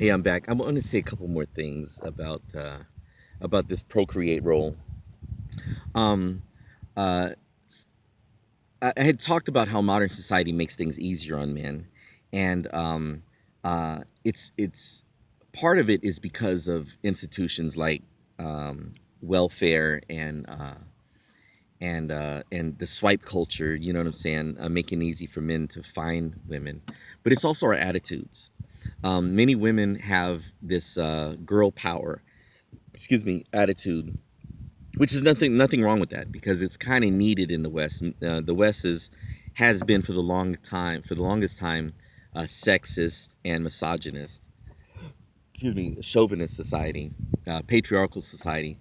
Hey, I'm back. I want to say a couple more things about this procreate role. Um, uh, I had talked about how modern society makes things easier on men, and it's part of it is because of institutions like welfare and the swipe culture. You know what I'm saying? Making it easy for men to find women, but it's also our attitudes. Many women have this girl power, excuse me, attitude, which is nothing wrong with that because it's kind of needed in the West. The West has been for the longest time, sexist and misogynist. Excuse me, chauvinist society, patriarchal society.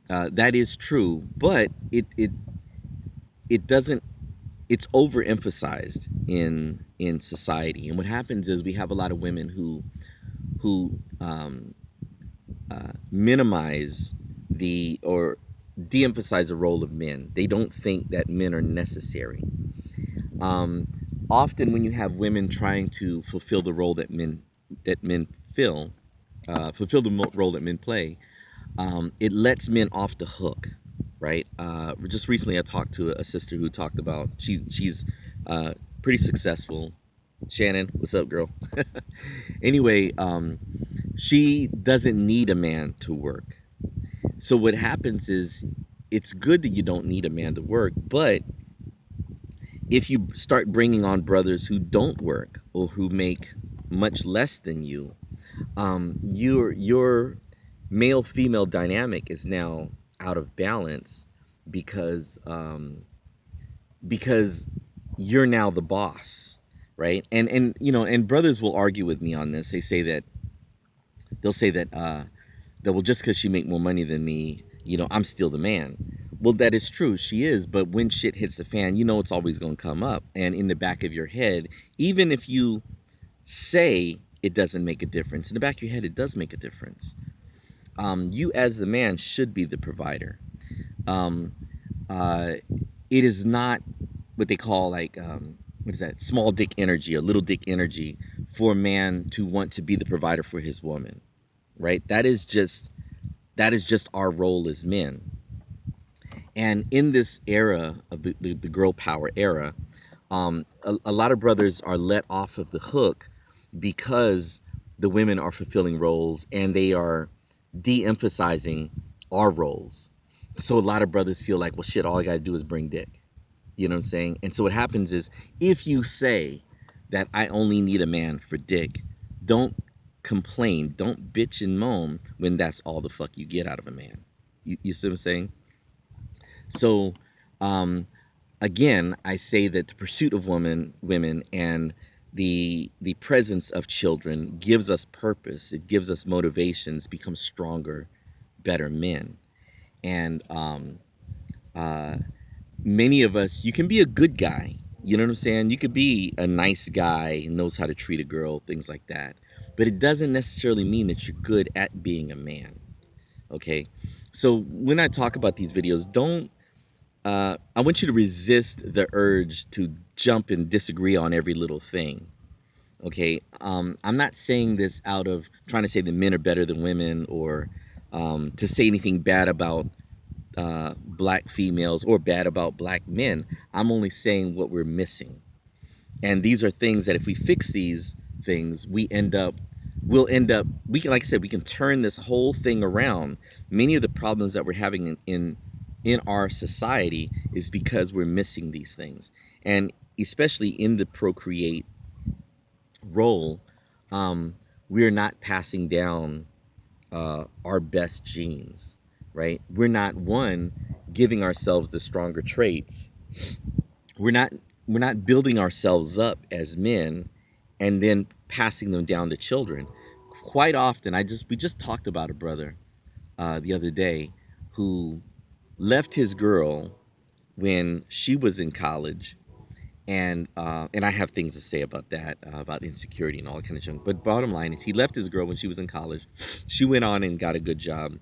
That is true, but it doesn't. It's overemphasized in society, and what happens is we have a lot of women who minimize or de-emphasize the role of men. They don't think that men are necessary. Um, Often, when you have women trying to fulfill the role that men fill, fulfill the role that men play, it lets men off the hook, right? Just recently, I talked to a sister who talked about she's pretty successful. Shannon, what's up, girl? Anyway, she doesn't need a man to work. So what happens is it's good that you don't need a man to work, but if you start bringing on brothers who don't work or who make much less than you, your male female dynamic is now out of balance because because you're now the boss, right? And and brothers will argue with me on this. They'll say that well, just because she make more money than me, I'm still the man. Well, that is true, she is, but when shit hits the fan, it's always going to come up, and in the back of your head, even if you say it doesn't make a difference, in the back of your head it does make a difference. You as the man should be the provider. um, uh, it is not what they call like what is that, small dick energy or little dick energy for a man to want to be the provider for his woman, right? That is just our role as men. And in this era of the girl power era, a lot of brothers are let off of the hook because the women are fulfilling roles and they are de-emphasizing our roles. So a lot of brothers feel like, well, shit, all I got to do is bring dick. You know what I'm saying? And so what happens is, if you say that I only need a man for dick, don't complain, don't bitch and moan when that's all the fuck you get out of a man. You see what I'm saying? So, um, again, I say that the pursuit of women, and the presence of children gives us purpose. It gives us motivations, become stronger, better men. And uh, many of us, you can be a good guy. You know what I'm saying? You could be a nice guy, knows how to treat a girl, things like that. But it doesn't necessarily mean that you're good at being a man. Okay? So when I talk about these videos, don't I want you to resist the urge to jump and disagree on every little thing. Okay, I'm not saying this out of trying to say that men are better than women, or to say anything bad about black females or bad about black men. I'm only saying what we're missing, and these are things that if we fix these things, we can, like I said, we can turn this whole thing around. Many of the problems that we're having in our society is because we're missing these things, and especially in the procreate role, we're not passing down our best genes, right? We're not, one, giving ourselves the stronger traits. We're not building ourselves up as men and then passing them down to children. Quite often, we just talked about a brother the other day who left his girl when she was in college, and I have things to say about that, about insecurity and all that kind of junk. But bottom line is, he left his girl when she was in college. She went on and got a good job,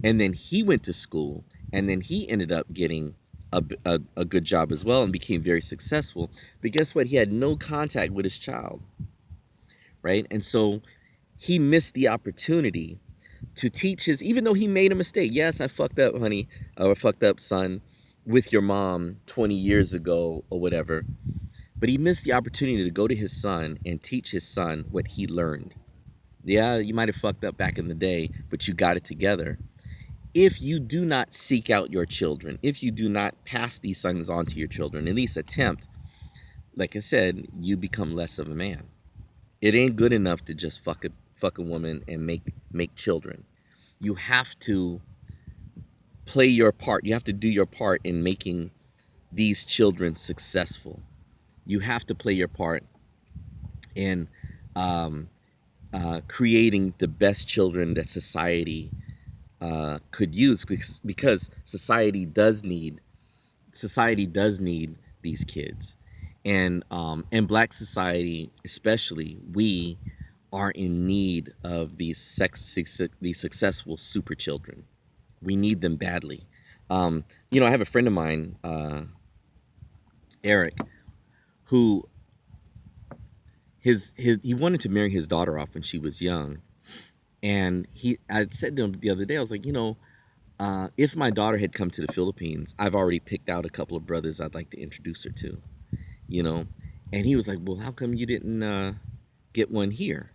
and then he went to school, and then he ended up getting a good job as well and became very successful. But guess what? He had no contact with his child, right? And so he missed the opportunity to teach his, even though he made a mistake. Yes, I fucked up, honey, or fucked up, son, with your mom 20 years ago or whatever. But he missed the opportunity to go to his son and teach his son what he learned. Yeah, you might have fucked up back in the day, but you got it together. If you do not seek out your children, if you do not pass these things on to your children, at least attempt, like I said, you become less of a man. It ain't good enough to just fuck a woman and make children. You have to play your part. You have to do your part in making these children successful. You have to play your part in um, creating the best children that society could use, because society does need these kids, and Black society especially, we are in need of these successful super children. We need them badly. I have a friend of mine, Eric, who he wanted to marry his daughter off when she was young, and I said to him the other day, I was like, if my daughter had come to the Philippines, I've already picked out a couple of brothers I'd like to introduce her to, you know, and he was like, well, how come you didn't get one here?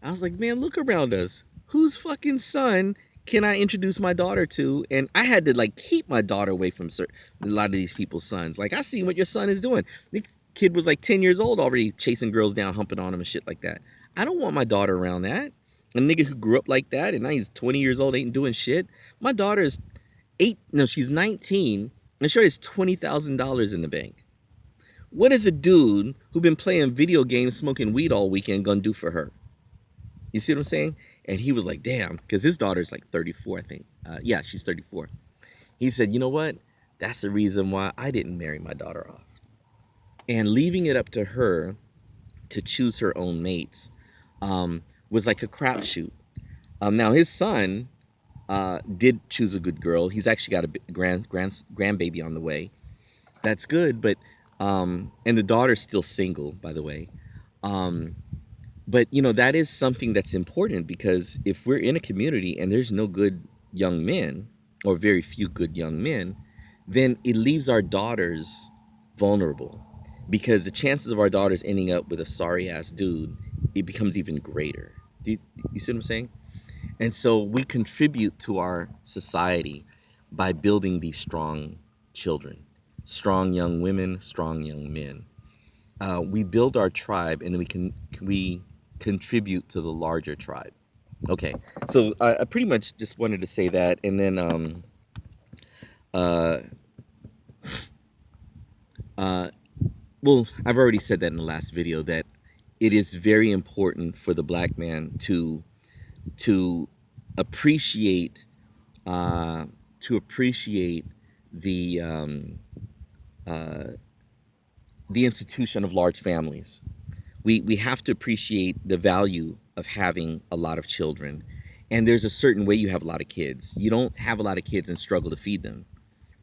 I was like, man, look around us. Whose fucking son can I introduce my daughter to? And I had to like keep my daughter away from a lot of these people's sons. Like, I seen what your son is doing. The kid was like 10 years old already, chasing girls down, humping on them and shit like that. I don't want my daughter around that. A nigga who grew up like that and now he's 20 years old, ain't doing shit. My daughter is she's 19 and she has $20,000 in the bank. What is a dude who been playing video games, smoking weed all weekend gonna do for her? You see what I'm saying? And he was like, damn, because his daughter's like 34, I think. Yeah, she's 34. He said, you know what? That's the reason why I didn't marry my daughter off. And leaving it up to her to choose her own mates was like a crapshoot. Now, his son did choose a good girl. He's actually got a grandbaby on the way. That's good, but, and the daughter's still single, by the way. But, that is something that's important, because if we're in a community and there's no good young men, or very few good young men, then it leaves our daughters vulnerable, because the chances of our daughters ending up with a sorry ass dude, it becomes even greater. You see what I'm saying? And so we contribute to our society by building these strong children, strong young women, strong young men. We build our tribe, and then we contribute to the larger tribe. Okay, so I pretty much just wanted to say that, and then uh, well, I've already said that in the last video, that it is very important for the Black man to appreciate uh, the the institution of large families. We have to appreciate the value of having a lot of children. And there's a certain way you have a lot of kids. You don't have a lot of kids and struggle to feed them,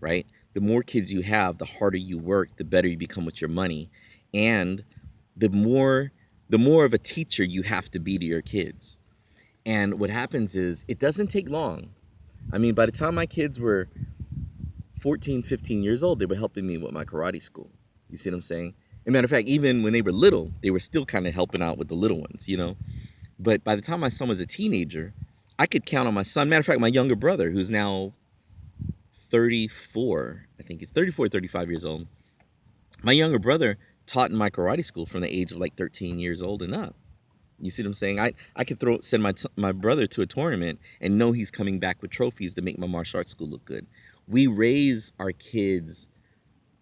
right? The more kids you have, the harder you work, the better you become with your money. And the more of a teacher you have to be to your kids. And what happens is, it doesn't take long. I mean, by the time my kids were 14, 15 years old, they were helping me with my karate school. You see what I'm saying? As a matter of fact, even when they were little, they were still kind of helping out with the little ones, But by the time my son was a teenager, I could count on my son. Matter of fact, my younger brother, who's now 34, I think he's 34, 35 years old. My younger brother taught in my karate school from the age of like 13 years old and up. You see what I'm saying? I could send my brother to a tournament and know he's coming back with trophies to make my martial arts school look good. We raise our kids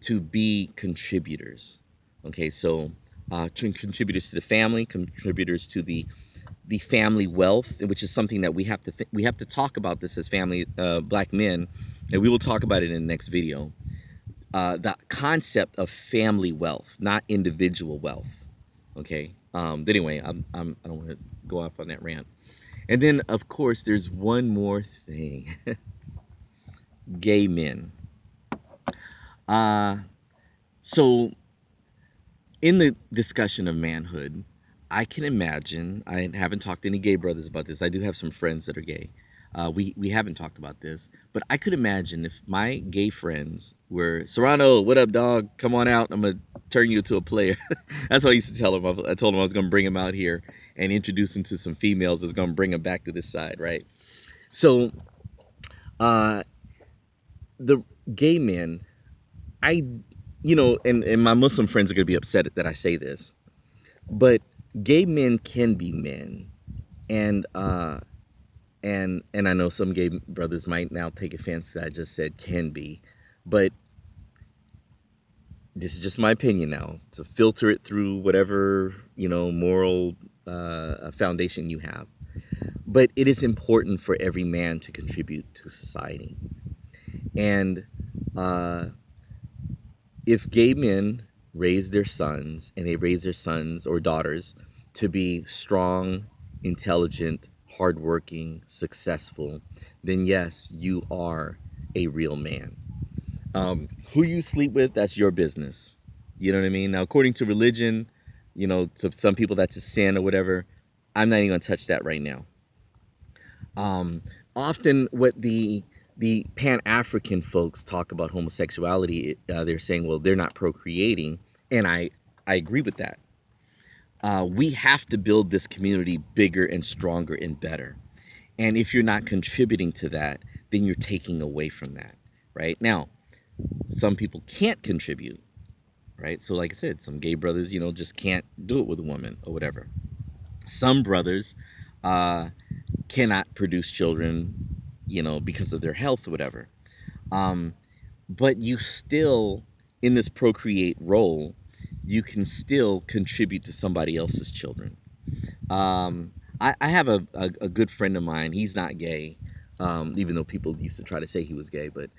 to be contributors. Okay, so contributors to the family, contributors to the family wealth, which is something that we have to talk about this as family Black men, and we will talk about it in the next video. The concept of family wealth, not individual wealth. Okay. But anyway, I don't want to go off on that rant. And then, of course, there's one more thing. Gay men. So in the discussion of manhood, I can imagine. I haven't talked to any gay brothers about this. I do have some friends that are gay. We haven't talked about this, but I could imagine if my gay friends were Serrano, what up, dog? Come on out. I'm gonna turn you into a player. That's what I used to tell him. I told him I was gonna bring him out here and introduce him to some females. That's gonna bring him back to this side, right? So, the gay men, I, and my Muslim friends are gonna be upset that I say this, but gay men can be men, and and I know some gay brothers might now take offense that I just said can be, but this is just my opinion now. To filter it through whatever moral foundation you have. But it is important for every man to contribute to society, and if gay men raise their sons and they raise their sons or daughters to be strong, intelligent, hardworking, successful, then yes, you are a real man. Who you sleep with, that's your business. You know what I mean? Now, according to religion, to some people that's a sin or whatever. I'm not even gonna touch that right now. Um, Often, what the Pan-African folks talk about homosexuality, they're saying, well, they're not procreating, and I agree with that. We have to build this community bigger and stronger and better. And if you're not contributing to that, then you're taking away from that, right? Now, some people can't contribute, right? So like I said, some gay brothers, just can't do it with a woman or whatever. Some brothers uh, cannot produce children, because of their health or whatever. Um, but you still, in this procreate role, you can still contribute to somebody else's children. I have a good friend of mine. He's not gay, even though people used to try to say he was gay, but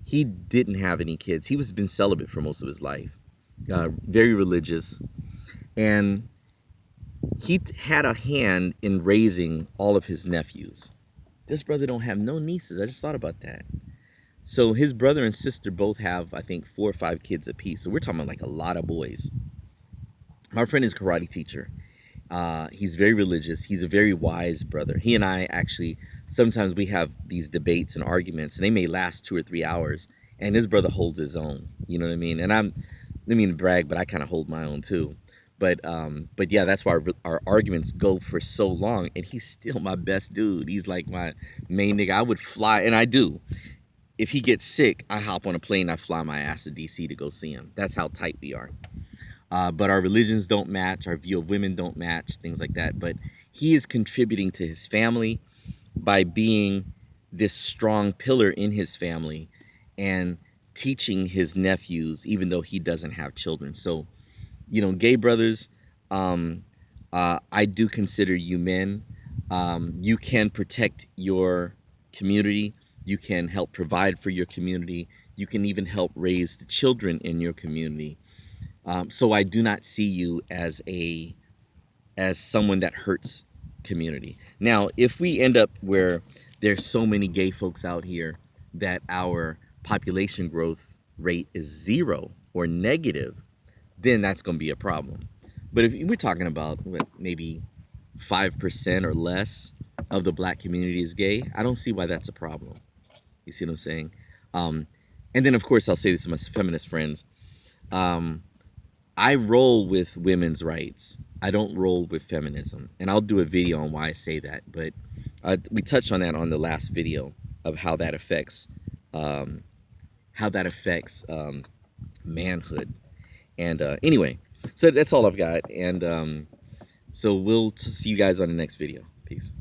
he didn't have any kids. He was been celibate for most of his life, very religious, and he had a hand in raising all of his nephews. This brother don't have no nieces. I just thought about that. So his brother and sister both have, I think, 4 or 5 kids apiece. So we're talking about like a lot of boys. My friend is a karate teacher. He's very religious. He's a very wise brother. He and I actually, sometimes we have these debates and arguments, and they may last 2 or 3 hours. And his brother holds his own. You know what I mean? And I mean to brag, but I kind of hold my own too. But yeah, that's why our arguments go for so long. And he's still my best dude. He's like my main nigga. I would fly, and I do. If he gets sick, I hop on a plane, I fly my ass to DC to go see him. That's how tight we are. But our religions don't match, our view of women don't match, things like that. But he is contributing to his family by being this strong pillar in his family and teaching his nephews, even though he doesn't have children. So, gay brothers, I do consider you men. You can protect your community. You can help provide for your community. You can even help raise the children in your community. So I do not see you as someone that hurts community. Now, if we end up where there's so many gay folks out here that our population growth rate is 0 or negative, then that's going to be a problem. But if we're talking about maybe 5% or less of the black community is gay, I don't see why that's a problem. You see what I'm saying? And then, of course, I'll say this to my feminist friends. I roll with women's rights. I don't roll with feminism. And I'll do a video on why I say that. But we touched on that on the last video of how that affects manhood. And anyway, so that's all I've got. And so we'll see you guys on the next video. Peace.